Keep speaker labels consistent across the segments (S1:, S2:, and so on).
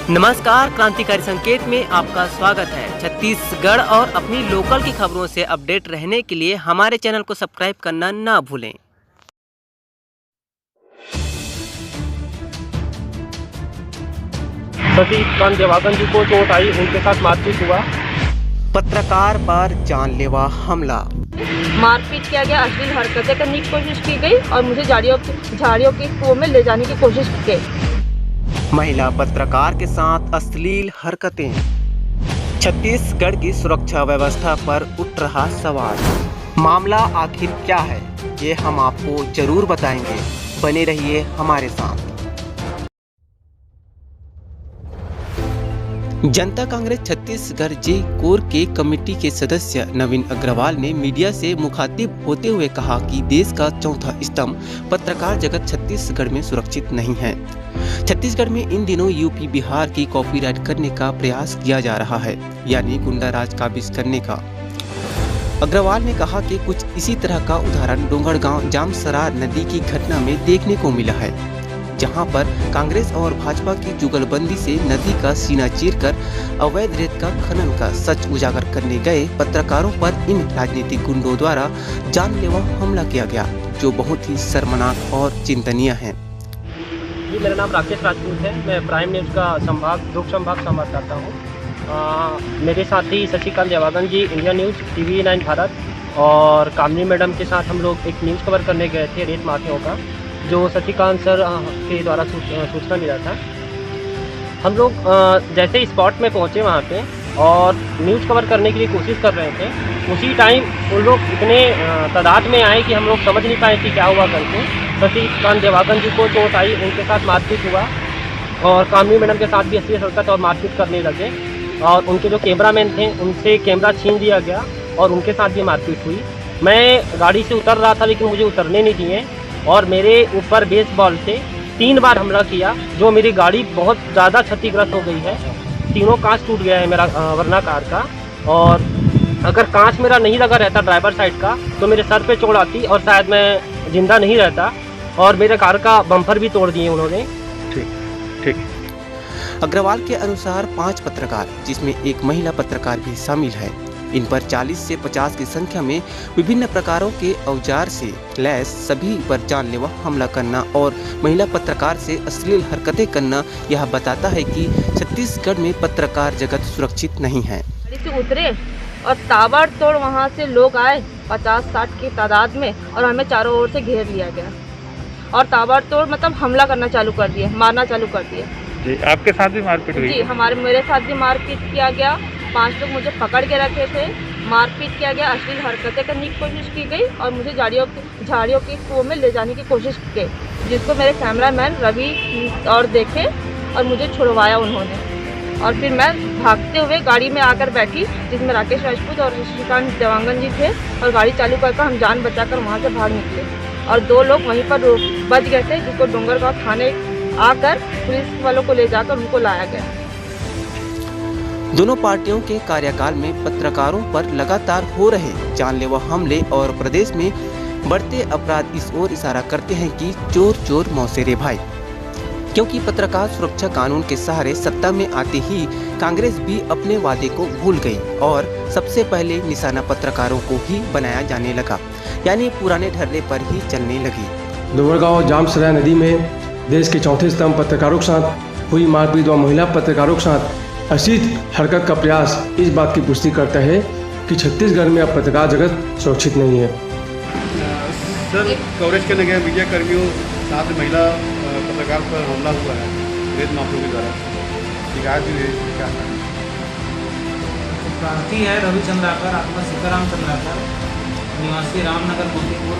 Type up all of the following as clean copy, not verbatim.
S1: नमस्कार, क्रांतिकारी संकेत में आपका स्वागत है। छत्तीसगढ़ और अपनी लोकल की खबरों से अपडेट रहने के लिए हमारे चैनल को सब्सक्राइब करना ना भूलें।
S2: सतीश देवागन जी को चोट आई, उनके साथ मारपीट हुआ।
S1: पत्रकार पर जानलेवा हमला,
S3: मारपीट किया गया, अश्लील हरकतें करने की कोशिश की गई और मुझे झाड़ियों की कुओं में ले जाने की कोशिश की गई।
S1: महिला पत्रकार के साथ अश्लील हरकतें। छत्तीसगढ़ की सुरक्षा व्यवस्था पर उठ रहा सवाल। मामला आखिर क्या है, ये हम आपको जरूर बताएंगे। बने रहिए हमारे साथ। जनता कांग्रेस छत्तीसगढ़ जे कोर के कमेटी के सदस्य नवीन अग्रवाल ने मीडिया से मुखातिब होते हुए कहा कि देश का चौथा स्तंभ पत्रकार जगत छत्तीसगढ़ में सुरक्षित नहीं है। छत्तीसगढ़ में इन दिनों यूपी बिहार की कॉपीराइट करने का प्रयास किया जा रहा है, यानी गुंडा राज काबिज करने का। अग्रवाल ने कहा कि कुछ इसी तरह का उदाहरण डोंगरगांव जामसरार नदी की घटना में देखने को मिला है, जहां पर कांग्रेस और भाजपा की जुगलबंदी से नदी का सीना चीरकर अवैध रेत का खनन का सच उजागर करने गए पत्रकारों पर इन राजनीतिक गुंडों द्वारा जानलेवा हमला किया गया, जो बहुत ही शर्मनाक और चिंतनीय है।
S2: जी, मेरा नाम राकेश राजपूत है। मैं प्राइम न्यूज़ का दुर्ग संभाग संवाददाता हूँ। मेरे साथी शशिकांत देवागन जी इंडिया न्यूज़, TV9 भारत और कामनी मैडम के साथ हम लोग एक न्यूज़ कवर करने गए थे रेत माफियाओं का, जो शशिकांत सर के द्वारा सूचना मिला था। हम लोग जैसे स्पॉट में पहुंचे वहां पे और न्यूज़ कवर करने के लिए कोशिश कर रहे थे, उसी टाइम उन लोग इतने तादाद में आए कि हम लोग समझ नहीं पाए कि क्या हुआ करके। शशिकांत देवागन जी को चोट आई, उनके साथ मारपीट हुआ और कामनी मैडम के साथ भी अश्लील हरकत और मारपीट करने लगे और उनके जो कैमरामैन थे उनसे कैमरा छीन लिया गया और उनके साथ भी मारपीट हुई। मैं गाड़ी से उतर रहा था लेकिन मुझे उतरने नहीं दिए और मेरे ऊपर बेसबॉल से 3 बार हमला किया, जो मेरी गाड़ी बहुत ज़्यादा क्षतिग्रस्त हो गई है। तीनों कांच टूट गया है मेरा वरना कार का, और अगर कांच मेरा नहीं लगा रहता ड्राइवर साइड का तो मेरे सर पे चोट आती और शायद मैं जिंदा नहीं रहता, और मेरे कार का बम्पर भी तोड़ दिए उन्होंने।
S1: ठीक। अग्रवाल के अनुसार 5 पत्रकार, जिसमें एक महिला पत्रकार भी शामिल है, इन पर 40 से 50 की संख्या में विभिन्न प्रकारों के औजार से लैस सभी पर जानलेवा हमला करना और महिला पत्रकार से अश्लील हरकतें करना यह बताता है कि छत्तीसगढ़ में पत्रकार जगत सुरक्षित नहीं है।
S3: गाड़ी से उतरे और ताबड़तोड़ वहाँ से लोग आए 50-60 की तादाद में और हमें चारों ओर से घेर लिया गया और ताबड़तोड़ मतलब हमला करना चालू कर दिए, मारना चालू कर दिए।
S4: जी, आपके साथ भी मारपीट हुई?
S3: जी, मेरे साथ भी मारपीट किया गया। 5 लोग मुझे पकड़ के रखे थे, मारपीट किया गया, अश्लील हरकतें करने की कोशिश की गई और मुझे झाड़ियों की कुओं में ले जाने की कोशिश की गई, जिसको मेरे कैमरामैन रवि और देखे और मुझे छुड़वाया उन्होंने। और फिर मैं भागते हुए गाड़ी में आकर बैठी, जिसमें राकेश राजपूत और शशिकांत देवागन जी थे, और गाड़ी चालू करके हम जान बचाकर वहाँ से भाग निकले और 2 लोग वहीं पर बच गए थे, जिसको डोंगरगांव थाने आकर पुलिस वालों को ले जाकर उनको लाया गया।
S1: दोनों पार्टियों के कार्यकाल में पत्रकारों पर लगातार हो रहे जानलेवा हमले और प्रदेश में बढ़ते अपराध इस ओर इशारा करते हैं कि चोर चोर मौसेरे भाई, क्योंकि पत्रकार सुरक्षा कानून के सहारे सत्ता में आते ही कांग्रेस भी अपने वादे को भूल गई और सबसे पहले निशाना पत्रकारों को ही बनाया जाने लगा, यानी पुराने ढर्रे पर ही चलने लगी।
S5: डोंगरगांव जामसराय नदी में देश के चौथे स्तंभ पत्रकारों के साथ हुई मारपीट व महिला पत्रकारों के साथ अश्लील हरकत का प्रयास इस बात की पुष्टि करता है कि छत्तीसगढ़ में अब पत्रकार जगत सुरक्षित नहीं है।
S6: सर, कवरेज करने गए मीडिया कर्मियों साथ महिला पत्रकार पर हमला हुआ है रेत माफियाओं के द्वारा, शिकायत भी है, क्या
S7: क्रांति है रवि चंद्राकर, आत्मा सीताराम चंद्राकर, निवासी रामनगर मोतीपुर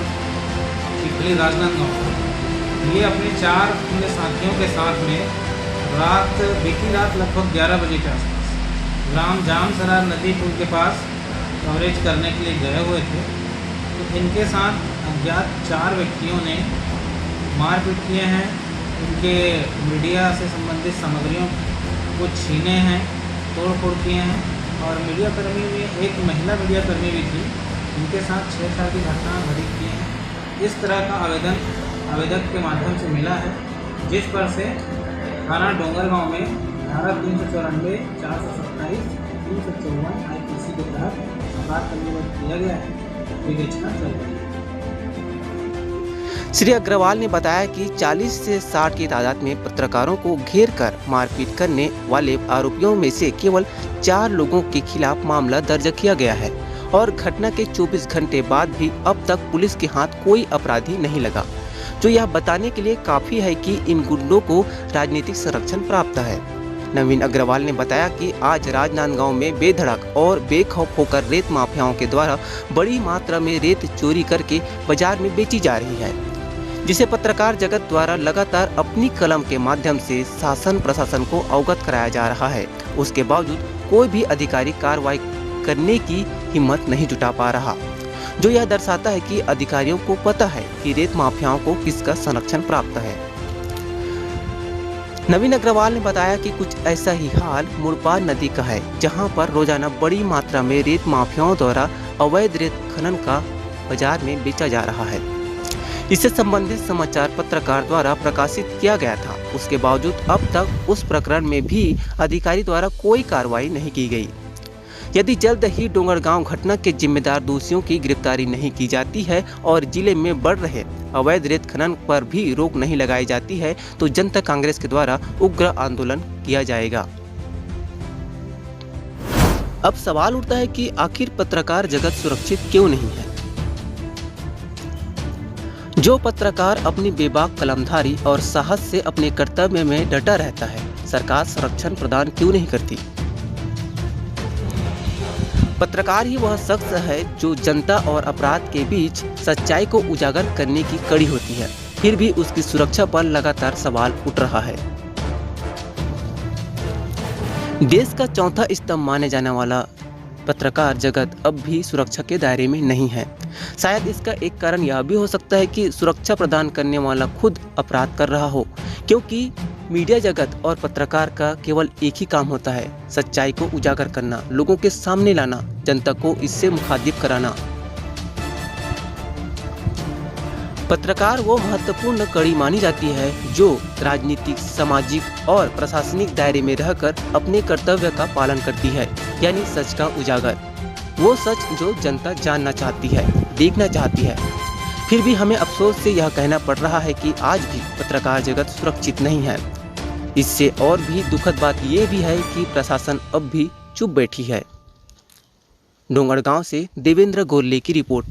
S7: चिखली राजनांदगांव। ये अपने 4 अपने साथियों के साथ में बीती रात लगभग 11 बजे के आसपास ग्राम जामसरार नदी पुल के पास कवरेज करने के लिए गए हुए थे। तो इनके साथ अज्ञात 4 व्यक्तियों ने मारपीट किए हैं, उनके मीडिया से संबंधित सामग्रियों को छीने हैं, तोड़ फोड़ किए हैं और मीडिया कर्मी में एक महिला मीडिया कर्मी भी थी, उनके साथ छेड़छाड़ की घटना घटित की है। इस तरह का आवेदक के माध्यम से मिला है, जिस पर से थाना डोंगरगांव में धारा 394, 427, 354 IPC के तहत अपराध पंजीबद्ध किया गया है। विवेचना चल रही है।
S1: श्री अग्रवाल ने बताया कि 40 से 60 की तादाद में पत्रकारों को घेर कर मारपीट करने वाले आरोपियों में से केवल 4 लोगों के खिलाफ मामला दर्ज किया गया है और घटना के 24 घंटे बाद भी अब तक पुलिस के हाथ कोई अपराधी नहीं लगा, जो यह बताने के लिए काफी है कि इन गुंडों को राजनीतिक संरक्षण प्राप्त है। नवीन अग्रवाल ने बताया कि आज राजनांदगांव में बेधड़क और बेखौफ होकर रेत माफियाओं के द्वारा बड़ी मात्रा में रेत चोरी करके बाजार में बेची जा रही है, जिसे पत्रकार जगत द्वारा लगातार अपनी कलम के माध्यम से शासन प्रशासन को अवगत कराया जा रहा है। उसके बावजूद कोई भी अधिकारी कार्रवाई करने की हिम्मत नहीं जुटा पा रहा, जो यह दर्शाता है कि अधिकारियों को पता है कि रेत माफियाओं को किसका संरक्षण प्राप्त है। नवीन अग्रवाल ने बताया कि कुछ ऐसा ही हाल मुड़पार नदी का है, जहां पर रोजाना बड़ी मात्रा में रेत माफियाओं द्वारा अवैध रेत खनन का बाजार में बेचा जा रहा है। इससे संबंधित समाचार पत्रकार द्वारा प्रकाशित किया गया था। उसके बावजूद अब तक उस प्रकरण में भी अधिकारी द्वारा कोई कार्रवाई नहीं की गई। यदि जल्द ही डोंगरगांव घटना के जिम्मेदार दोषियों की गिरफ्तारी नहीं की जाती है और जिले में बढ़ रहे अवैध रेत खनन पर भी रोक नहीं लगाई जाती है, तो जनता कांग्रेस के द्वारा उग्र आंदोलन किया जाएगा। अब सवाल उठता है कि आखिर पत्रकार जगत सुरक्षित क्यों नहीं है? जो पत्रकार अपनी बेबाक कलमधारी और साहस से अपने कर्तव्य में डटा रहता है, सरकार संरक्षण प्रदान क्यों नहीं करती? पत्रकार ही वह शख्स है जो जनता और अपराध के बीच सच्चाई को उजागर करने की कड़ी होती है, फिर भी उसकी सुरक्षा पर लगातार सवाल उठ रहा है। देश का चौथा स्तंभ माने जाने वाला पत्रकार जगत अब भी सुरक्षा के दायरे में नहीं है। शायद इसका एक कारण यह भी हो सकता है कि सुरक्षा प्रदान करने वाला खुद अपराध कर रहा हो, क्योंकि मीडिया जगत और पत्रकार का केवल एक ही काम होता है, सच्चाई को उजागर करना, लोगों के सामने लाना, जनता को इससे मुखातिब कराना। पत्रकार वो महत्वपूर्ण कड़ी मानी जाती है जो राजनीतिक, सामाजिक और प्रशासनिक दायरे में रहकर अपने कर्तव्य का पालन करती है, यानी सच का उजागर। वो सच जो जनता जानना चाहती है, देखना चाहती है। फिर भी हमें अफसोस से यह कहना पड़ रहा है कि आज भी पत्रकार जगत सुरक्षित नहीं है। इससे और भी दुखद बात यह भी है कि प्रशासन अब भी चुप बैठी है। डोंगरगांव से देवेंद्र गोरले की रिपोर्ट।